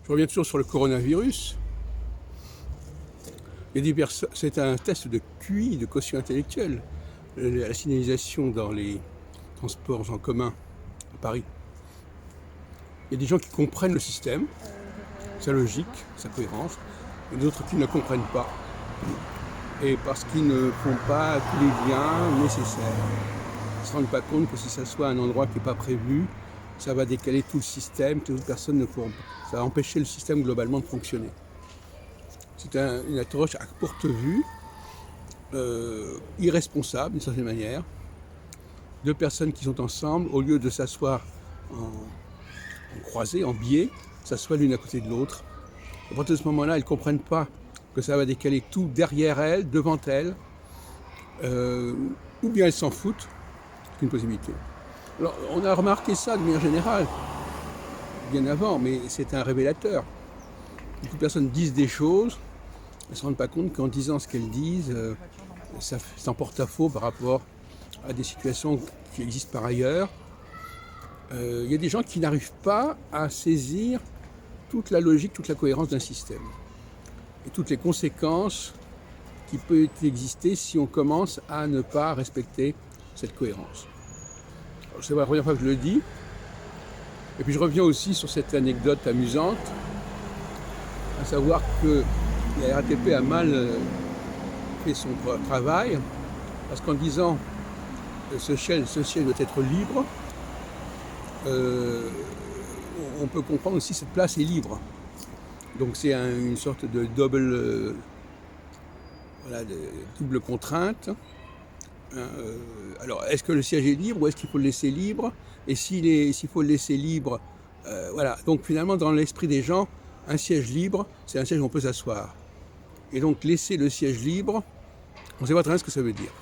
Je reviens toujours sur le coronavirus. C'est un test de QI, de quotient intellectuel, la signalisation dans les transports en commun à Paris. Il y a des gens qui comprennent le système, sa logique, sa cohérence, et d'autres qui ne la comprennent pas. Et parce qu'ils ne font pas tous les liens nécessaires. Ils ne se rendent pas compte que si ça soit un endroit qui n'est pas prévu, ça va décaler tout le système, que les autres personnes ne pourront pas. Ça va empêcher le système globalement de fonctionner. C'est une approche à courte vue, irresponsable d'une certaine manière. Deux personnes qui sont ensemble, au lieu de s'asseoir en croisée, en biais, s'assoient l'une à côté de l'autre. À partir de ce moment-là, elles ne comprennent pas que ça va décaler tout derrière elles, devant elles, ou bien elles s'en foutent, c'est une possibilité. Alors, on a remarqué ça de manière générale, bien avant, mais c'est un révélateur. Beaucoup de personnes disent des choses, elles ne se rendent pas compte qu'en disant ce qu'elles disent, ça en porte-à-faux par rapport à des situations qui existent par ailleurs. Il y a des gens qui n'arrivent pas à saisir toute la logique, toute la cohérence d'un système et toutes les conséquences qui peuvent exister si on commence à ne pas respecter cette cohérence. C'est la première fois que je le dis. Et puis je reviens aussi sur cette anecdote amusante, à savoir que la RATP a mal fait son travail, parce qu'en disant que ce siège doit être libre, on peut comprendre aussi que cette place est libre. Donc c'est une sorte de double contrainte. Alors, est-ce que le siège est libre ou est-ce qu'il faut le laisser libre? Et s'il faut le laisser libre, voilà. Donc finalement, dans l'esprit des gens, un siège libre, c'est un siège où on peut s'asseoir. Et donc laisser le siège libre, on ne sait pas très bien ce que ça veut dire.